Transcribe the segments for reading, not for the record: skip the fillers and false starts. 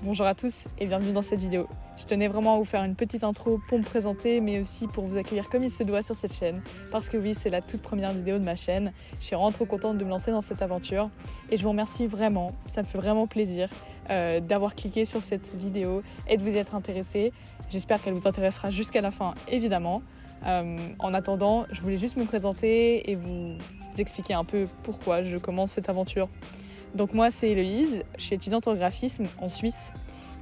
Bonjour à tous et bienvenue dans cette vidéo. Je tenais vraiment à vous faire une petite intro pour me présenter mais aussi pour vous accueillir comme il se doit sur cette chaîne. Parce que oui, c'est la toute première vidéo de ma chaîne. Je suis vraiment trop contente de me lancer dans cette aventure et je vous remercie vraiment, ça me fait vraiment plaisir d'avoir cliqué sur cette vidéo et de vous y être intéressé. J'espère qu'elle vous intéressera jusqu'à la fin évidemment. En attendant, je voulais juste me présenter et vous expliquer un peu pourquoi je commence cette aventure. Donc moi c'est Héloïse, je suis étudiante en graphisme en Suisse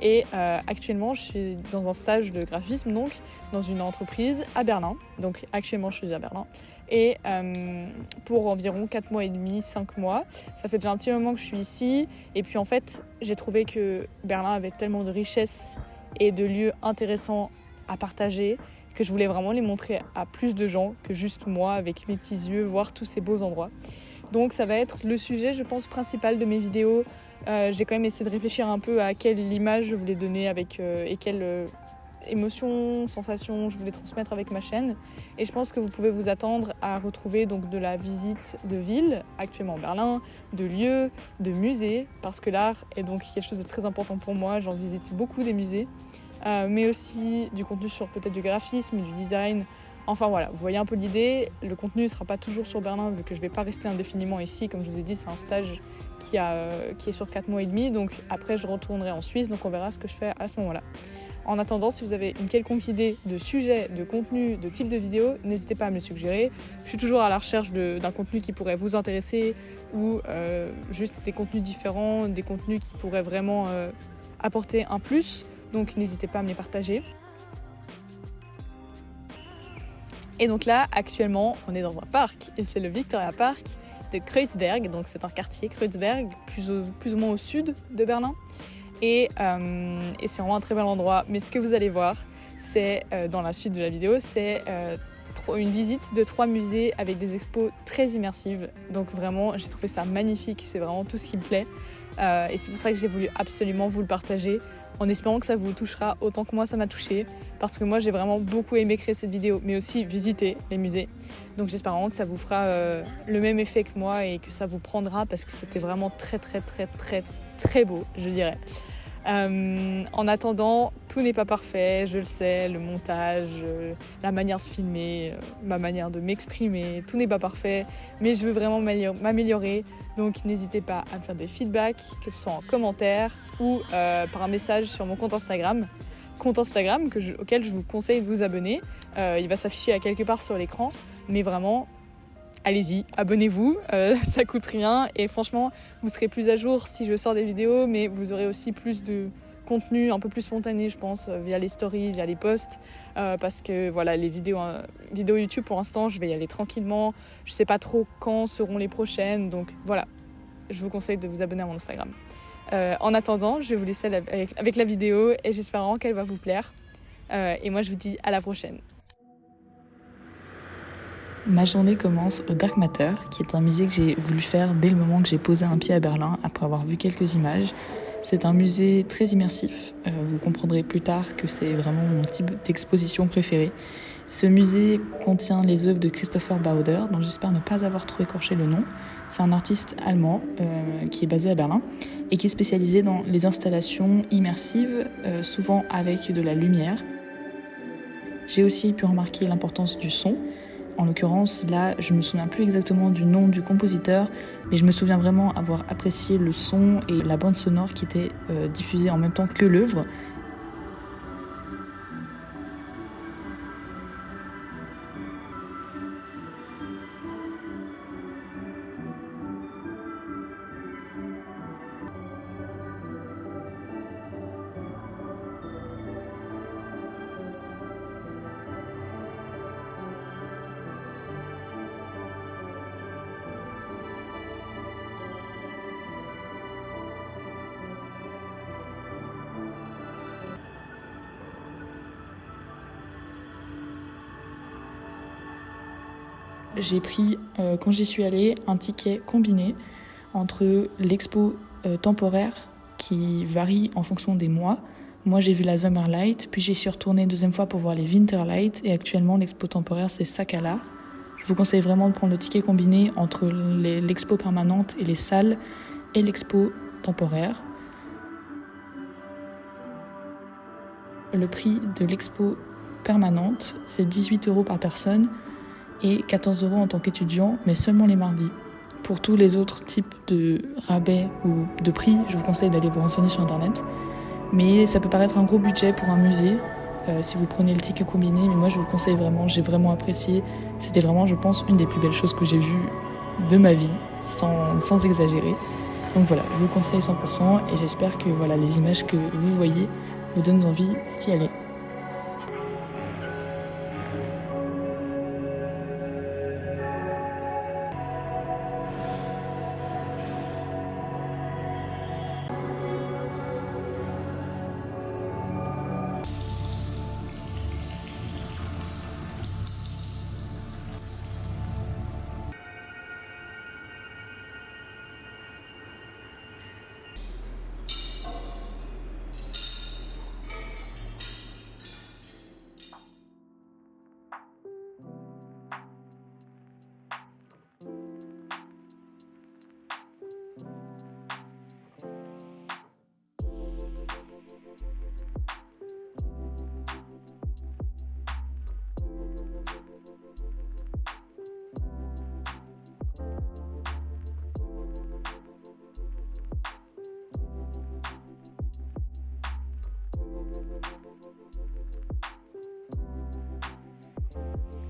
et actuellement je suis dans un stage de graphisme donc dans une entreprise à Berlin. Donc actuellement je suis à Berlin et pour environ 4 mois et demi, 5 mois. Ça fait déjà un petit moment que je suis ici et puis en fait j'ai trouvé que Berlin avait tellement de richesses et de lieux intéressants à partager que je voulais vraiment les montrer à plus de gens que juste moi avec mes petits yeux, voir tous ces beaux endroits. Donc ça va être le sujet, je pense, principal de mes vidéos. J'ai quand même essayé de réfléchir un peu à quelle image je voulais donner avec, et quelle émotion, sensation je voulais transmettre avec ma chaîne. Et je pense que vous pouvez vous attendre à retrouver donc de la visite de villes, actuellement à Berlin, de lieux, de musées, parce que l'art est donc quelque chose de très important pour moi. J'en visite beaucoup des musées, mais aussi du contenu sur peut-être du graphisme, du design. Enfin voilà, vous voyez un peu l'idée. Le contenu ne sera pas toujours sur Berlin vu que je ne vais pas rester indéfiniment ici. Comme je vous ai dit, c'est un stage qui est sur 4 mois et demi. Donc après, je retournerai en Suisse. Donc on verra ce que je fais à ce moment-là. En attendant, si vous avez une quelconque idée de sujet, de contenu, de type de vidéo, n'hésitez pas à me le suggérer. Je suis toujours à la recherche d'un contenu qui pourrait vous intéresser ou juste des contenus différents, des contenus qui pourraient vraiment apporter un plus. Donc n'hésitez pas à me les partager. Et donc là, actuellement, on est dans un parc, et c'est le Victoria Park de Kreuzberg, donc c'est un quartier, Kreuzberg, plus ou moins au sud de Berlin. Et c'est vraiment un très bel endroit. Mais ce que vous allez voir, c'est dans la suite de la vidéo, c'est une visite de 3 musées avec des expos très immersives. Donc vraiment, j'ai trouvé ça magnifique, c'est vraiment tout ce qui me plaît. Et c'est pour ça que j'ai voulu absolument vous le partager, en espérant que ça vous touchera autant que moi ça m'a touché, parce que moi j'ai vraiment beaucoup aimé créer cette vidéo, mais aussi visiter les musées. Donc j'espère vraiment que ça vous fera le même effet que moi et que ça vous prendra, parce que c'était vraiment très très très très très beau, je dirais. En attendant, tout n'est pas parfait, je le sais, le montage, la manière de filmer, ma manière de m'exprimer, tout n'est pas parfait, mais je veux vraiment m'améliorer. Donc n'hésitez pas à me faire des feedbacks, que ce soit en commentaire ou par un message sur mon compte Instagram. Compte Instagram auquel je vous conseille de vous abonner. Il va s'afficher à quelque part sur l'écran, mais vraiment, allez-y, abonnez-vous, ça coûte rien et franchement, vous serez plus à jour si je sors des vidéos, mais vous aurez aussi plus de contenu un peu plus spontané, je pense, via les stories, via les posts, parce que voilà, les vidéos YouTube pour l'instant, je vais y aller tranquillement. Je sais pas trop quand seront les prochaines, donc voilà, je vous conseille de vous abonner à mon Instagram. En attendant, je vais vous laisser avec la vidéo et j'espère vraiment qu'elle va vous plaire. Et moi, je vous dis à la prochaine. Ma journée commence au Dark Matter, qui est un musée que j'ai voulu faire dès le moment que j'ai posé un pied à Berlin, après avoir vu quelques images. C'est un musée très immersif. Vous comprendrez plus tard que c'est vraiment mon type d'exposition préférée. Ce musée contient les œuvres de Christopher Bauder, dont j'espère ne pas avoir trop écorché le nom. C'est un artiste allemand qui est basé à Berlin et qui est spécialisé dans les installations immersives, souvent avec de la lumière. J'ai aussi pu remarquer l'importance du son. En l'occurrence, là, je ne me souviens plus exactement du nom du compositeur, mais je me souviens vraiment avoir apprécié le son et la bande sonore qui était diffusée en même temps que l'œuvre. j'ai pris, quand j'y suis allée, un ticket combiné entre l'expo temporaire qui varie en fonction des mois. Moi, j'ai vu la Summer Light, puis j'y suis retournée une deuxième fois pour voir les Winter Light, et actuellement, l'expo temporaire, c'est Sakala. Je vous conseille vraiment de prendre le ticket combiné entre l'expo permanente et les salles et l'expo temporaire. Le prix de l'expo permanente, c'est 18 € par personne et 14 € en tant qu'étudiant, mais seulement les mardis. Pour tous les autres types de rabais ou de prix, je vous conseille d'aller vous renseigner sur Internet. Mais ça peut paraître un gros budget pour un musée si vous prenez le ticket combiné, mais moi je vous le conseille vraiment, j'ai vraiment apprécié. C'était vraiment, je pense, une des plus belles choses que j'ai vues de ma vie, sans exagérer. Donc voilà, je vous conseille 100% et j'espère que voilà, les images que vous voyez vous donnent envie d'y aller.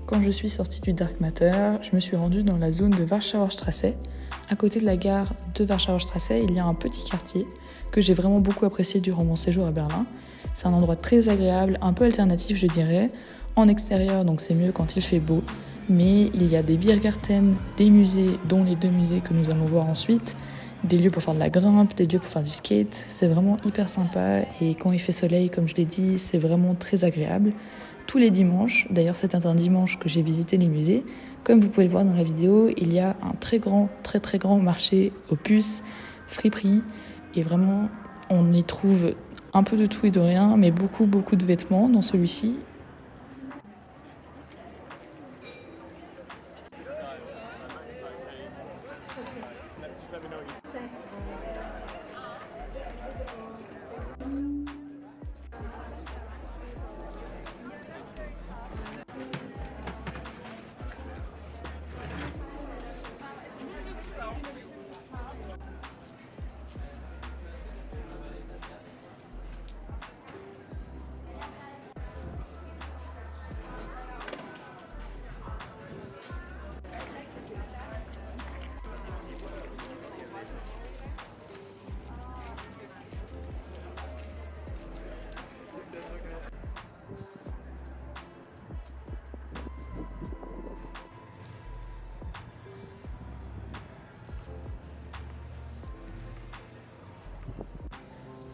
Quand je suis sortie du Dark Matter, je me suis rendue dans la zone de Warschauer Straße. À côté de la gare de Warschauer Straße, il y a un petit quartier que j'ai vraiment beaucoup apprécié durant mon séjour à Berlin. C'est un endroit très agréable, un peu alternatif je dirais. En extérieur, donc c'est mieux quand il fait beau. Mais il y a des Biergarten, des musées, dont les 2 musées que nous allons voir ensuite, des lieux pour faire de la grimpe, des lieux pour faire du skate. C'est vraiment hyper sympa et quand il fait soleil, comme je l'ai dit, c'est vraiment très agréable. Tous les dimanches, d'ailleurs c'était un dimanche que j'ai visité les musées, comme vous pouvez le voir dans la vidéo, il y a un très grand marché aux puces, friperies, et vraiment on y trouve un peu de tout et de rien, mais beaucoup de vêtements dans celui-ci.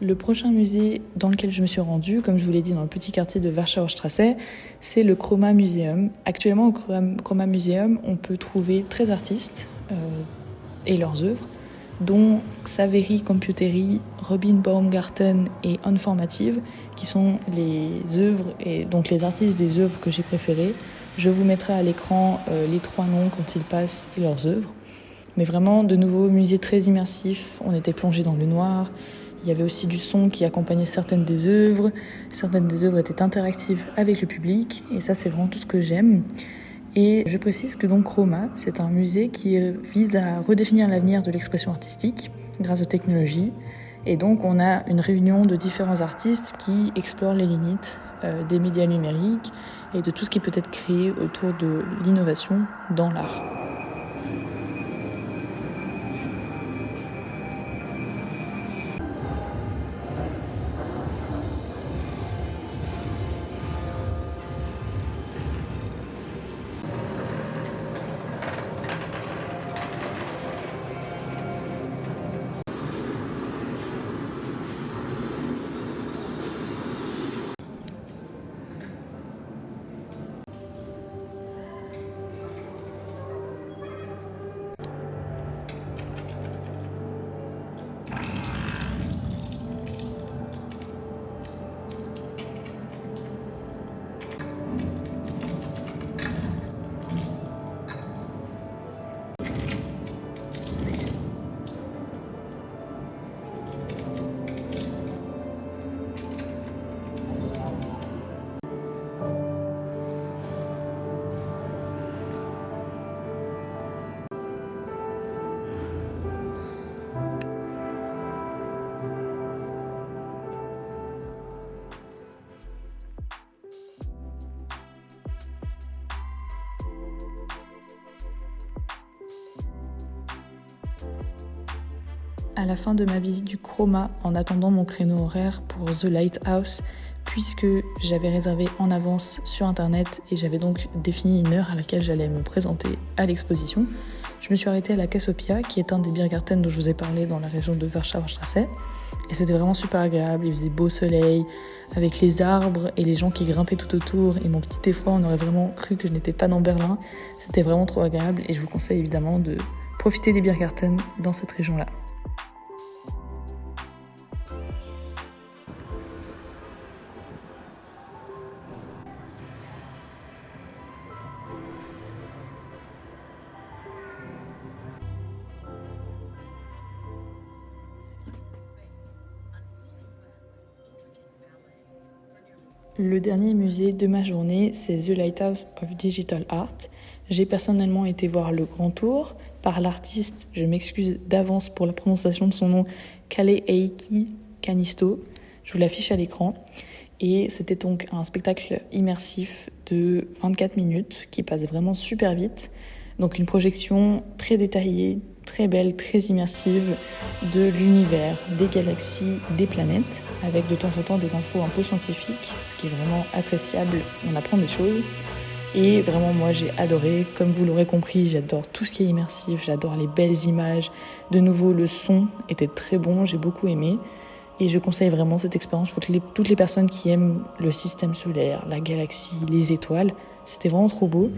Le prochain musée dans lequel je me suis rendue, comme je vous l'ai dit dans le petit quartier de Warschauer Straße, c'est le Chroma Museum. Actuellement au Chroma Museum, on peut trouver 13 artistes et leurs œuvres, dont Xaveri Computery, Robin Baumgarten et Informative, qui sont les œuvres et donc les artistes des œuvres que j'ai préférées. Je vous mettrai à l'écran les 3 noms quand ils passent et leurs œuvres. Mais vraiment, de nouveau, musée très immersif, on était plongé dans le noir. Il y avait aussi du son qui accompagnait certaines des œuvres. Certaines des œuvres étaient interactives avec le public. Et ça, c'est vraiment tout ce que j'aime. Et je précise que donc Chroma, c'est un musée qui vise à redéfinir l'avenir de l'expression artistique grâce aux technologies. Et donc, on a une réunion de différents artistes qui explorent les limites des médias numériques et de tout ce qui peut être créé autour de l'innovation dans l'art. À la fin de ma visite du Chroma, en attendant mon créneau horaire pour The Lighthouse, puisque j'avais réservé en avance sur internet et j'avais donc défini une heure à laquelle j'allais me présenter à l'exposition, je me suis arrêtée à la Casopia, qui est un des Biergarten dont je vous ai parlé dans la région de Warschauer Straße. Et c'était vraiment super agréable, il faisait beau soleil, avec les arbres et les gens qui grimpaient tout autour. Et mon petit effroi, on aurait vraiment cru que je n'étais pas dans Berlin. C'était vraiment trop agréable et je vous conseille évidemment de profiter des Biergarten dans cette région-là. Le dernier musée de ma journée, c'est The Lighthouse of Digital Art. J'ai personnellement été voir le grand tour par l'artiste, je m'excuse d'avance pour la prononciation de son nom, Kaleheikki Kaunisto. Je vous l'affiche à l'écran. Et c'était donc un spectacle immersif de 24 minutes qui passe vraiment super vite. Donc une projection très détaillée, très belle, très immersive de l'univers, des galaxies, des planètes, avec de temps en temps des infos un peu scientifiques, ce qui est vraiment appréciable, on apprend des choses. Et vraiment, moi, j'ai adoré. Comme vous l'aurez compris, j'adore tout ce qui est immersif, j'adore les belles images. De nouveau, le son était très bon, j'ai beaucoup aimé. Et je conseille vraiment cette expérience pour toutes les personnes qui aiment le système solaire, la galaxie, les étoiles. C'était vraiment trop beau.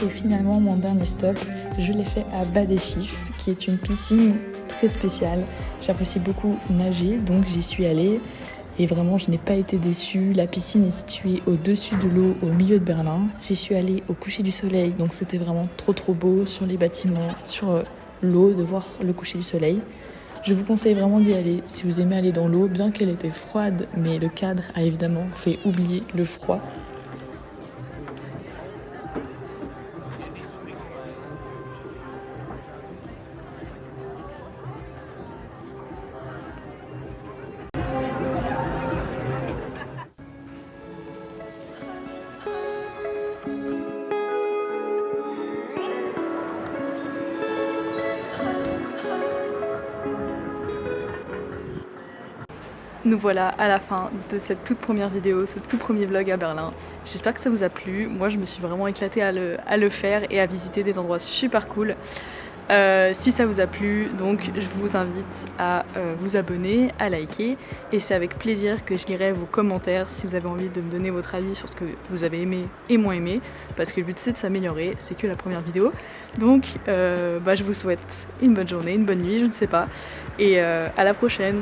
Et finalement, mon dernier stop, je l'ai fait à Bad Eschif, qui est une piscine très spéciale. J'apprécie beaucoup nager, donc j'y suis allée. Et vraiment, je n'ai pas été déçue. La piscine est située au-dessus de l'eau, au milieu de Berlin. J'y suis allée au coucher du soleil, donc c'était vraiment trop beau sur les bâtiments, sur l'eau, de voir le coucher du soleil. Je vous conseille vraiment d'y aller si vous aimez aller dans l'eau, bien qu'elle était froide, mais le cadre a évidemment fait oublier le froid. Nous voilà à la fin de cette toute première vidéo, ce tout premier vlog à Berlin. J'espère que ça vous a plu. Moi, je me suis vraiment éclatée à le faire et à visiter des endroits super cool. Si ça vous a plu, donc je vous invite à vous abonner, à liker, et c'est avec plaisir que je lirai vos commentaires si vous avez envie de me donner votre avis sur ce que vous avez aimé et moins aimé, parce que le but c'est de s'améliorer, c'est que la première vidéo. Donc je vous souhaite une bonne journée, une bonne nuit, je ne sais pas, et à la prochaine.